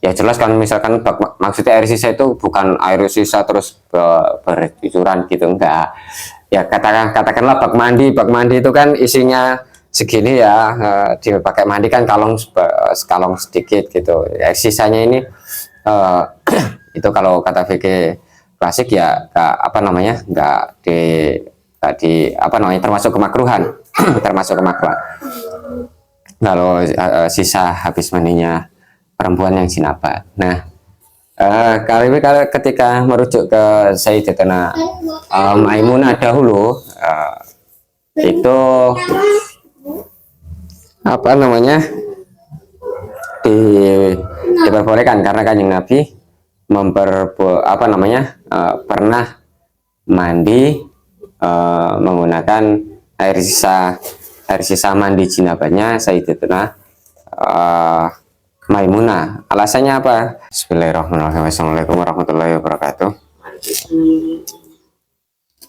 Ya jelas kan, misalkan maksudnya air sisa itu bukan air sisa terus bercucuran gitu, enggak. Ya katakanlah bak mandi itu kan isinya segini ya, dipakai mandi kan kalong sedikit gitu. Air sisanya ini eh, itu kalau kata fikih klasik ya apa namanya, nggak di apa namanya, termasuk kemakruhan. Termasuk kemakruhan kalau sisa habis mandinya perempuan yang jinabat. Nah, kali ini ketika merujuk ke Sayyidatuna Maimunah dahulu, itu apa namanya, di, diperbolehkan karena Kanjeng Nabi apa namanya, pernah mandi menggunakan air sisa mandi jinabatnya Sayyidatuna Maimunah. Alasannya apa? Bismillahirrahmanirrahim. Assalamualaikum warahmatullahi wabarakatuh.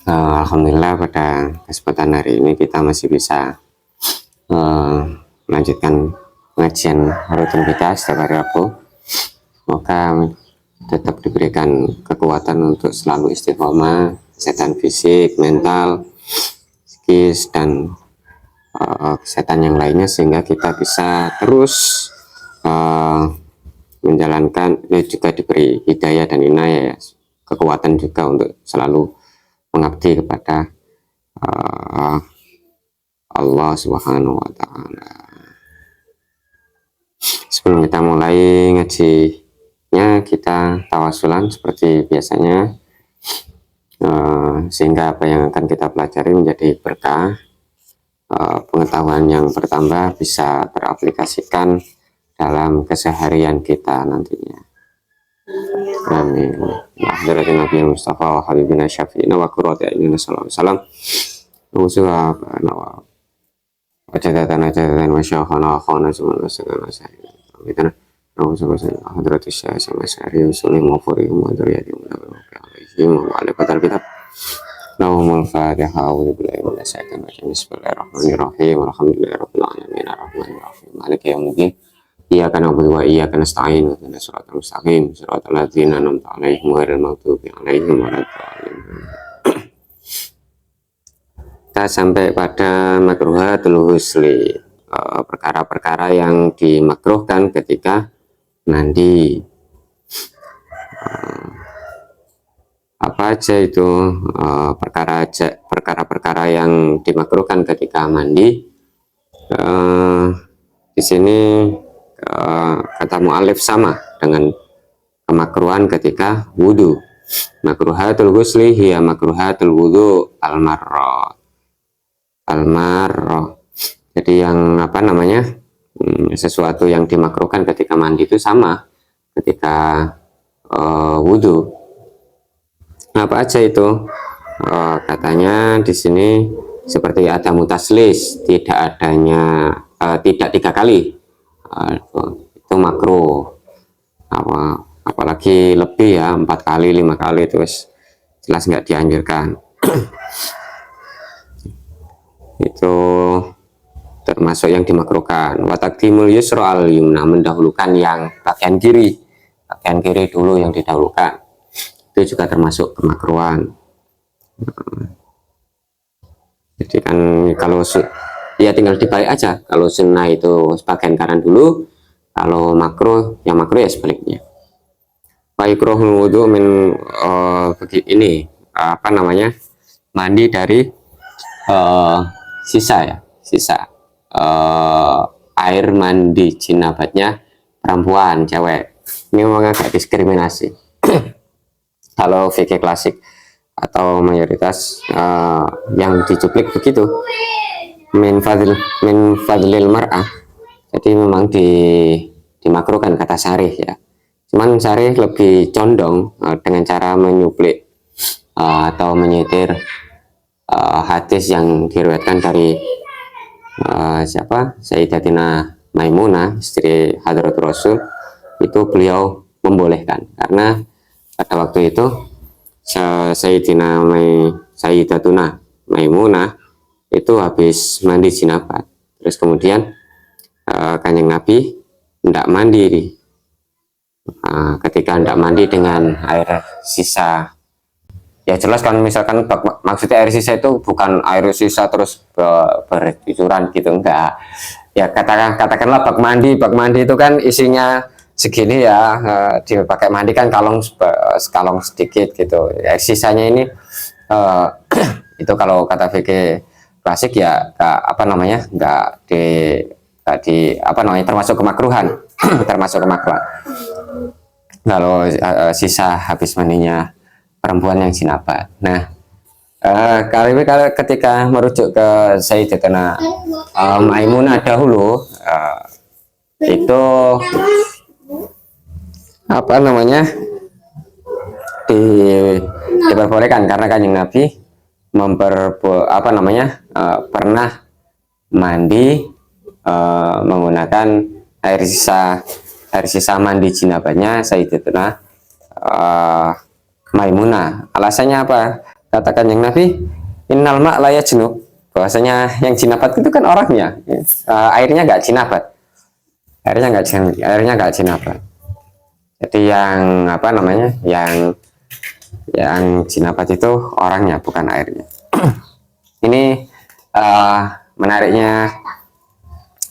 Alhamdulillah pada kesempatan hari ini kita masih bisa melanjutkan pengajian rutin kita setiap hari Rabu. Semoga tetap diberikan kekuatan untuk selalu istiqomah, kesehatan fisik, mental, psikis, dan kesehatan yang lainnya, sehingga kita bisa terus menjalankan, juga diberi hidayah dan inayah, kekuatan juga untuk selalu mengabdi kepada Allah Subhanahu wa Ta'ala. Sebelum kita mulai ngajinya, kita tawasulan seperti biasanya, sehingga apa yang akan kita pelajari menjadi berkah, pengetahuan yang bertambah bisa teraplikasikan dalam keseharian kita nantinya. Amin. Hadirat Nabi Mustafa wa Habibina Syafi'ina wa Qurrati A'yunina sallallahu alaihi wasallam. Usuha wa wajadatan wa syakhana wa khana subhanahu wa ta'ala. Kita hadirat Syekh sama Syari usulih mafuri wa dzurriyyati alaihim wa ala qatal kitab. Lahumul Fatihah wa billahi wa bismillahirrahmanirrahim. Alhamdulillahirabbil alamin arrahmanir rahim maliki yaumiddin. Iyyaka na'budu wa iyyaka nasta'in ihdinas siratal mustaqim siratal ladzina an'amta 'alaihim ghairil maghdubi 'alaihim waladdallin. Kita sampai pada makruhatul husli, perkara-perkara yang dimakruhkan ketika mandi. Apa aja itu perkara-perkara yang dimakruhkan ketika mandi? Di sini kata mu'alif sama dengan kemakruhan ketika wudhu. Makruhatul husli hiya makruhatul wudhu al-marrah. Jadi yang apa namanya, sesuatu yang dimakruhkan ketika mandi itu sama ketika wudhu. Apa aja itu? Katanya di sini seperti ada mutaslis, tidak adanya tidak 3 kali. Itu makruh. Apalagi lebih ya, 4 kali 5 kali terus jelas nggak dianjurkan. Itu termasuk yang dimakruhkan. Wa taqdimul yusra al yumna, mendahulukan yang bagian kiri dulu yang didahulukan, itu juga termasuk kemakruhan. Jadi kan kalau ya tinggal dibalik aja, kalau sunnah itu sebagian kanan dulu, kalau makruh yang makruh ya sebaliknya. Faikrahul wudhu min ini apa namanya, mandi dari sisa air mandi jinabatnya perempuan, cewek. Ini memang agak diskriminasi. Kalau fikih klasik atau mayoritas yang dicuplik begitu, min fadlil mar'ah. Jadi memang dimakruhkan kata syarih ya. Cuman syarih lebih condong dengan cara menyuplik atau menyitir hadis yang diriwayatkan dari Sayyidatina Maimunah, istri Hadratul Rasul. Itu beliau membolehkan karena pada waktu itu Sayyidatuna Maimunah itu habis mandi jinabat, terus kemudian Kanjeng Nabi tidak mandi Ketika Anda mandi dengan air sisa, ya jelas kan, misalkan maksudnya air sisa itu bukan air sisa terus bercucuran gitu, enggak. Ya katakanlah bak mandi itu kan isinya segini ya, dipakai mandi kan kalong sedikit gitu. Air sisanya ini itu kalau kata fikih klasik ya apa namanya, apa namanya, termasuk kemakruhan. Termasuk kemakruhan kalau sisa habis mandinya perempuan yang jinabat. Nah, kali ini ketika merujuk ke Sayyidatuna Maimunah dahulu, itu apa namanya, di, diperbolehkan karena Kanjeng Nabi apa namanya, pernah mandi menggunakan air sisa mandi jinabahnya Sayyidatuna Maimunah. Alasannya apa? Katakan yang Nabi, innal ma' la yajnub, bahwasanya yang jinabat itu kan orangnya, airnya nggak jinabat, airnya nggak jinabat. Jadi yang apa namanya, yang jinabat itu orangnya, bukan airnya. Ini menariknya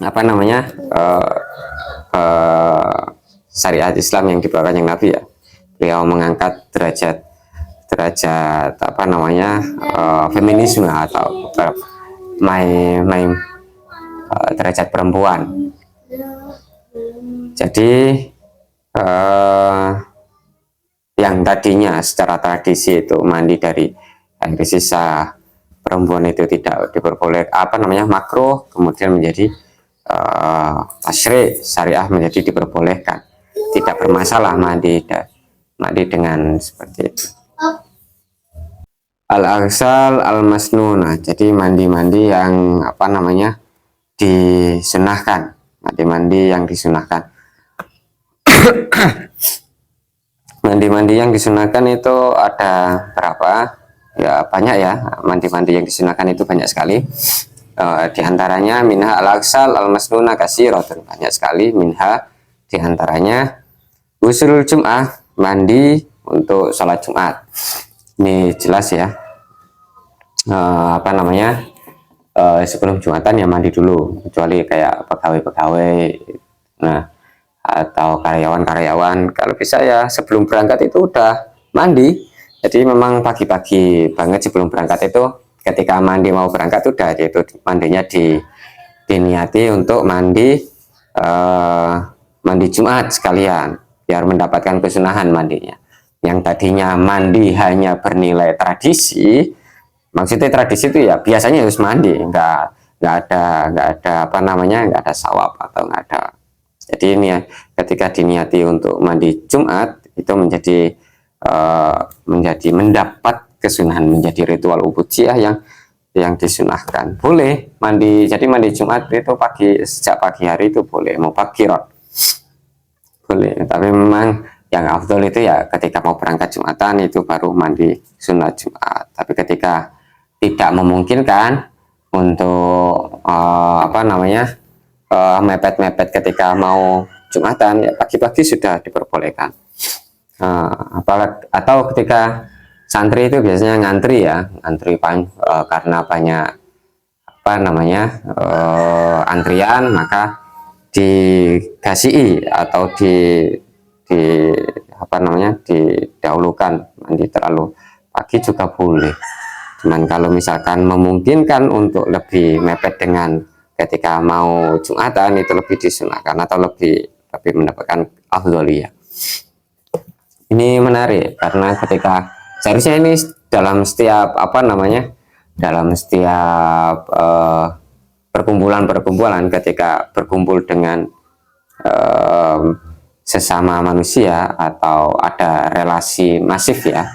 apa namanya, syariat Islam yang dibawakan yang Nabi ya. Beliau mengangkat derajat apa namanya, feminisme atau derajat perempuan. Jadi yang tadinya secara tradisi itu mandi dari air sisa perempuan itu tidak diperboleh, apa namanya, makruh, kemudian menjadi tasyri' syariah menjadi diperbolehkan, tidak bermasalah mandi dengan seperti itu. Al-aghsal al-masnunah, jadi mandi-mandi yang apa namanya, disunahkan, mandi-mandi yang disunahkan. Mandi-mandi yang disunahkan itu ada berapa? Ya banyak ya, mandi-mandi yang disunahkan itu banyak sekali. Di antaranya minha al-aghsal al-masnunah katsiratun, banyak sekali. Minha di antaranya ghusl Jum'ah, mandi untuk sholat Jumat. Ini jelas ya, apa namanya, sebelum Jumatan ya mandi dulu, kecuali kayak pegawai-pegawai, nah atau karyawan-karyawan, kalau bisa ya sebelum berangkat itu udah mandi. Jadi memang pagi-pagi banget sebelum berangkat itu, ketika mandi mau berangkat udah itu mandinya diniati untuk mandi mandi Jumat sekalian, biar mendapatkan kesunahan mandinya. Yang tadinya mandi hanya bernilai tradisi, maksudnya tradisi itu ya biasanya harus mandi, nggak ada apa namanya, nggak ada sawab atau nggak ada. Jadi ini ya, ketika diniati untuk mandi Jumat itu menjadi mendapat kesunahan, menjadi ritual ubudiyah yang disunahkan. Boleh mandi, jadi mandi Jumat itu sejak pagi hari itu boleh, mau pagi boleh, tapi memang yang afdol itu ya ketika mau berangkat Jumatan itu baru mandi sunat Jumat. Tapi ketika tidak memungkinkan untuk apa namanya, mepet-mepet ketika mau Jumatan, ya pagi-pagi sudah diperbolehkan. Atau ketika santri itu biasanya ngantri ya, karena banyak apa namanya, antrian, maka dikasihi atau apa namanya, didahulukan mandi terlalu pagi juga boleh. Cuman kalau misalkan memungkinkan untuk lebih mepet dengan ketika mau Jumatan, itu lebih disunahkan atau lebih mendapatkan afdholiyah. Ini menarik karena ketika seharusnya ini dalam setiap apa namanya, dalam setiap perkumpulan ketika berkumpul dengan sesama manusia atau ada relasi masif ya,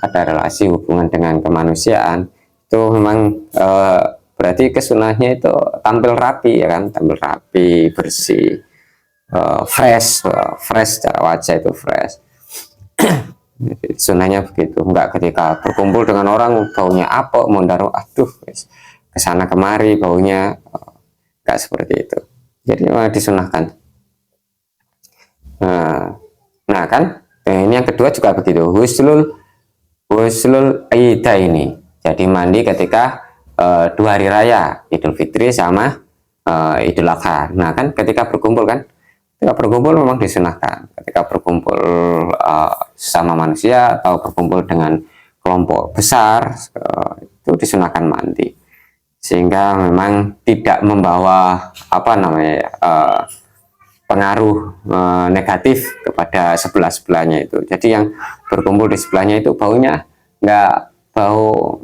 ada relasi hubungan dengan kemanusiaan, itu memang berarti kesunahnya itu tampil rapi ya kan, tampil rapi, bersih, fresh secara wajah itu fresh. Sunahnya begitu, enggak ketika berkumpul dengan orang baunya apa, mondaro, aduh kesana kemari baunya, enggak seperti itu. Jadi disunahkan. Nah, kan. Ini yang kedua juga begitu, Huslul Ida ini. Jadi mandi ketika 2 hari raya, Idul Fitri sama Idul Adha. Nah kan ketika berkumpul memang disunahkan. Ketika berkumpul sama manusia atau berkumpul dengan kelompok besar, itu disunahkan mandi. Sehingga memang tidak membawa pengaruh negatif kepada sebelah-sebelahnya itu. Jadi yang berkumpul di sebelahnya itu baunya nggak bau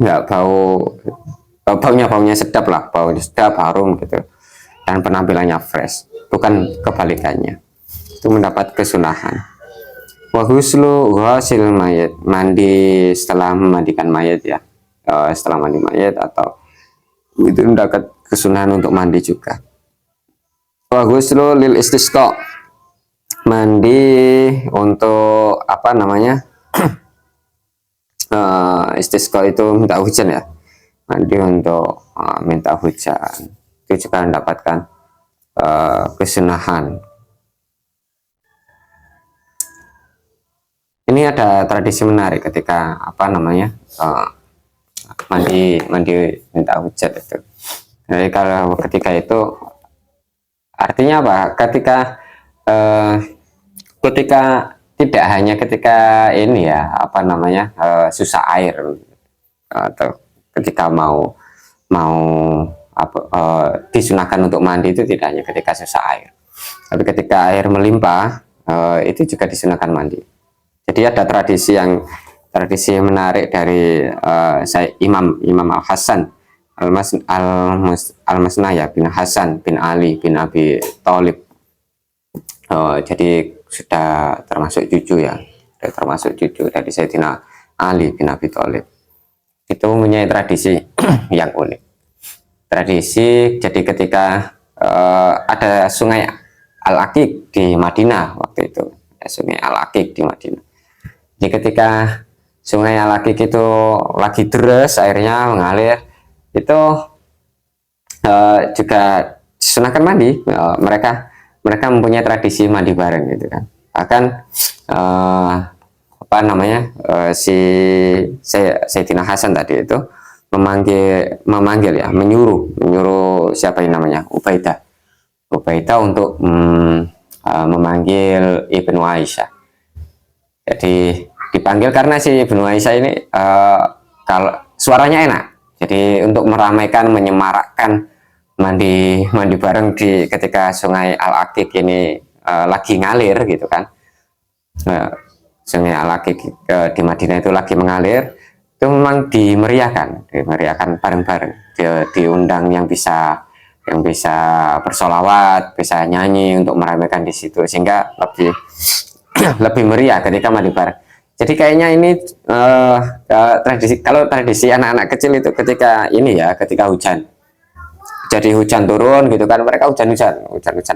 nggak baunya sedap lah, baunya sedap, harum gitu, dan penampilannya fresh, bukan kebalikannya. Itu mendapat kesunahan. Wahuslu hasil mayat, mandi setelah memandikan mayat ya, setelah mandi mayat atau itu mendapat kesunahan untuk mandi juga. Wahuslu lil istisqa, mandi untuk istisqa itu minta hujan ya, mandi untuk minta hujan, itu juga mendapatkan kesunahan. Ini ada tradisi menarik ketika mandi minta hujan itu. Jadi kalau ketika itu artinya apa? Ketika tidak hanya ketika ini ya susah air, atau ketika mau disunahkan untuk mandi itu tidak hanya ketika susah air, tapi ketika air melimpah itu juga disunahkan mandi. Jadi ada tradisi menarik dari Imam Al Hasan Al-Masnaya bin Hasan bin Ali bin Abi Thalib. Jadi sudah termasuk cucu dari Sayyidina Ali bin Abi Thalib. Itu mempunyai tradisi yang unik. Tradisi jadi ketika ada sungai Al-Aqiq di Madinah waktu itu, ada sungai Al-Aqiq di Madinah. Jadi ketika sungai Al-Aqiq itu lagi deras, airnya mengalir, itu juga disunahkan mandi. Mereka mempunyai tradisi mandi bareng gitu kan. Bahkan Sayyidina Hasan tadi itu menyuruh siapa yang namanya Ubaidah untuk memanggil Ibnu Aisyah. Jadi dipanggil karena si Ibnu Aisyah ini kalau suaranya enak, jadi untuk meramaikan, menyemarakkan mandi bareng ketika sungai Al-Aqiq ini lagi ngalir gitu kan. Sungai Al-Aqiq di Madinah itu lagi mengalir, itu memang dimeriahkan bareng-bareng. Diundang yang bisa bersolawat, bisa nyanyi untuk meramaikan di situ, sehingga lebih meriah ketika mandi bareng. Jadi kayaknya ini tradisi anak-anak kecil itu ketika hujan. Jadi hujan turun gitu kan, mereka hujan-hujan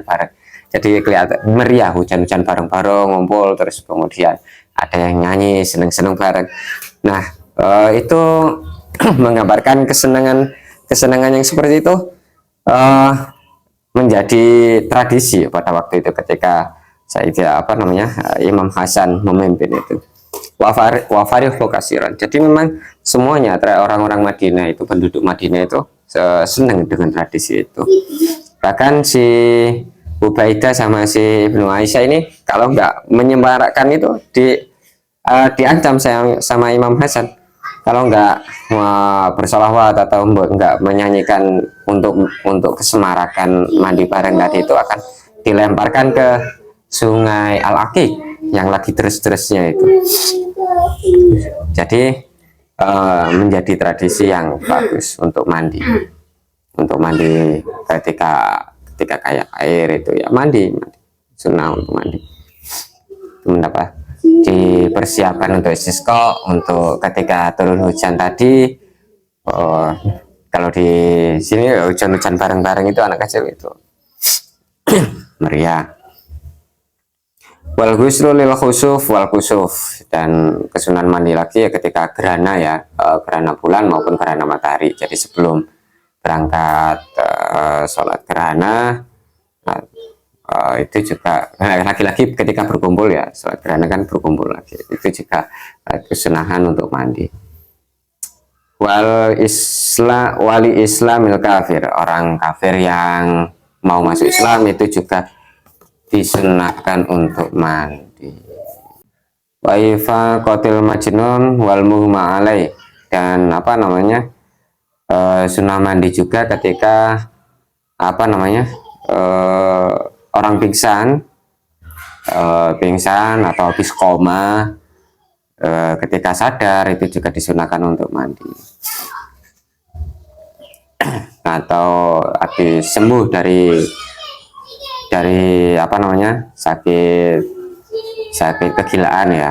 bareng. Jadi kelihatan meriah, hujan-hujan bareng-bareng, ngumpul, terus kemudian ada yang nyanyi, seneng-seneng bareng. Nah, itu menggambarkan kesenangan yang seperti itu menjadi tradisi pada waktu itu ketika Imam Hasan memimpin itu. Wafarih lokasiran. Jadi memang semuanya orang-orang Madinah itu, penduduk Madinah itu senang dengan tradisi itu. Bahkan si Ubaidah sama si Ibnu Aisyah ini kalau nggak menyemarakkan itu diancam sama Imam Hasan. Kalau nggak bersolawat atau nggak menyanyikan untuk kesemarakan mandi bareng tadi, itu akan dilemparkan ke sungai Al-Aqiq yang lagi terus-terusnya itu. Jadi menjadi tradisi yang bagus untuk mandi ketika kayak air itu ya, mandi sunnah untuk mandi. Itu mendapat dipersiapkan untuk istisqa, untuk ketika turun hujan tadi. Kalau di sini hujan-hujan bareng-bareng itu anak kecil itu meriah. Wal ghuslu lil khusuf wal kusuf, dan kesunahan mandi lagi ya ketika gerhana ya, gerhana bulan maupun gerhana matahari. Jadi sebelum berangkat sholat gerhana, itu juga lagi-lagi ketika berkumpul ya, sholat gerhana kan berkumpul lagi, itu juga kesunahan untuk mandi. Wali islamil kafir, orang kafir yang mau masuk Islam itu juga disunahkan untuk mandi. Waifa kotil majnun wal muhma alai, dan apa namanya, sunnah mandi juga ketika apa namanya, orang pingsan, atau habis koma, ketika sadar itu juga disunahkan untuk mandi, atau habis sembuh dari apa namanya, sakit kegilaan ya,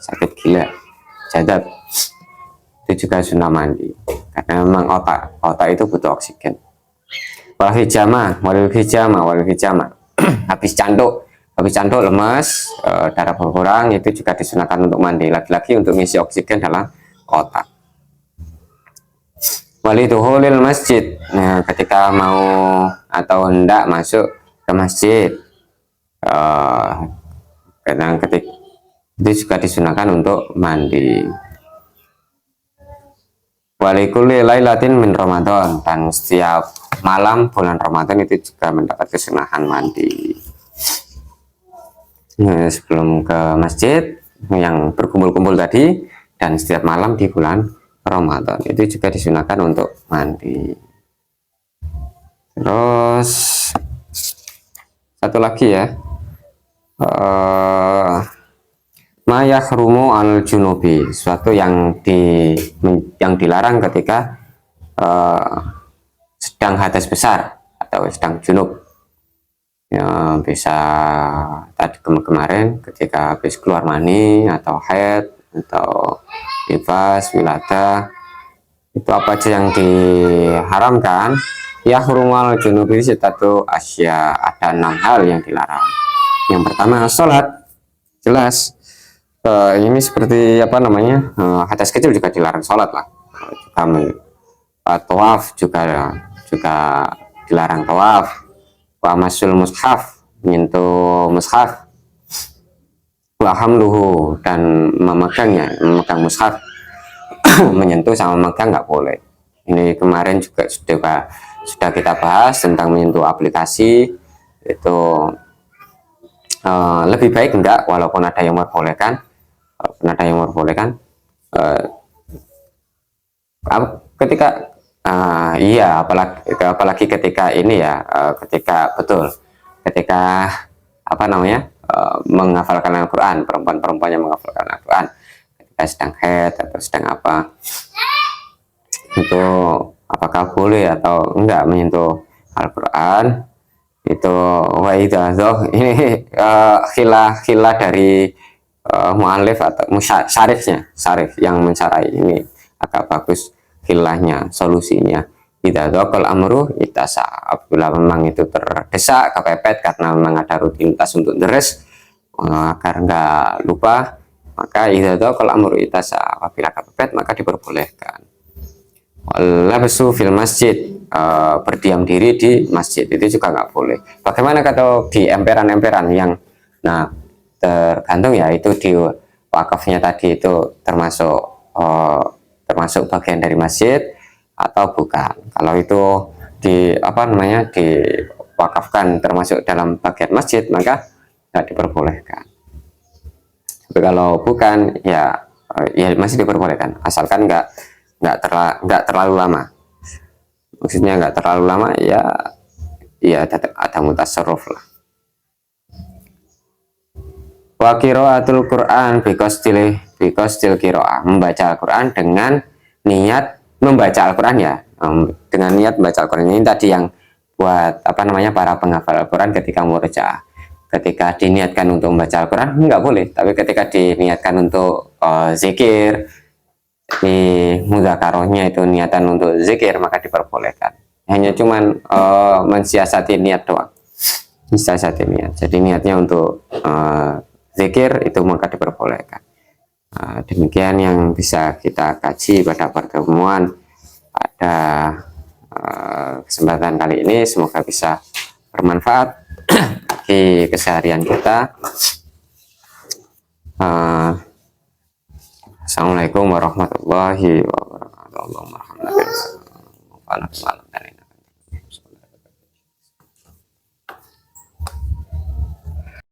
sakit gila, jadab, itu juga sunnah mandi karena memang otak itu butuh oksigen. Wal hijama habis cantuk lemas, darah berkurang, itu juga disunahkan untuk mandi, lagi-lagi untuk mengisi oksigen dalam otak. Waliduhulil masjid, nah ketika mau atau hendak masuk ke masjid, kadang ketika itu juga disunahkan untuk mandi. Walikuli lailatin min Ramadan, dan setiap malam bulan Ramadan itu juga mendapat kesunahan mandi. Nah, sebelum ke masjid yang berkumpul-kumpul tadi, dan setiap malam di bulan Ramadan itu juga disunahkan untuk mandi. Terus satu lagi ya, mayahrumu al junubi, suatu yang dilarang ketika sedang hadas besar atau sedang junub, ya bisa tadi kemarin ketika habis keluar mani atau haid atau nifas, wilada, itu apa aja yang diharamkan. Yahrumal junubi sitatu asya, ada 6 hal yang dilarang. Yang pertama sholat, jelas. Ini seperti apa namanya, hadas kecil juga dilarang sholat lah. Tawaf juga dilarang tawaf. Wa masul mushaf, menyentuh mushaf. Wa hamluhu, dan memegang mushaf. Menyentuh sama memegang nggak boleh. Ini kemarin juga sudah kita bahas tentang menyentuh aplikasi, itu lebih baik enggak, walaupun ada yang membolehkan. Ketika iya, apalagi ketika ini ya, ketika apa namanya, menghafalkan Al-Quran, perempuan yang menghafalkan Al-Quran ketika sedang haid atau sedang apa, itu apakah boleh atau enggak menyentuh Al-Quran. Itu ini khilah dari mu'alif atau syarif yang mensarai, ini agak bagus khilahnya, solusinya. Tidak dokol amru itasa, apabila memang itu terdesak, kepepet karena memang ada rutinitas untuk deres, agar nggak lupa, maka tidak dokol amru itasa, apabila kepepet maka diperbolehkan. Labsu fil masjid, berdiam diri di masjid itu juga nggak boleh. Bagaimana kalau di emperan-emperan yang, nah tergantung ya, itu di wakafnya tadi itu termasuk bagian dari masjid atau bukan. Kalau itu di apa namanya, diwakafkan termasuk dalam bagian masjid, maka nggak diperbolehkan. Tapi kalau bukan ya masih diperbolehkan, asalkan nggak terlalu lama. Maksudnya nggak terlalu lama, ya ada mutasarruf lah. Wa qiraatul Quran bikostil qiraah, membaca Al-Quran dengan niat membaca Al-Quran ya, dengan niat membaca Al-Quran. Ini tadi yang buat apa namanya, para penghafal Al-Quran ketika murojaah, ketika diniatkan untuk membaca Al-Quran nggak boleh, tapi ketika diniatkan untuk zikir, di mudzakarahnya itu niatan untuk zikir, maka diperbolehkan. Hanya cuman mensiasati niat doang, mensiasati niat, jadi niatnya untuk zikir, itu maka diperbolehkan. Demikian yang bisa kita kaji pada pertemuan pada kesempatan kali ini. Semoga bisa bermanfaat bagi keseharian kita. Assalamualaikum warahmatullahi wabarakatuh. Allahumma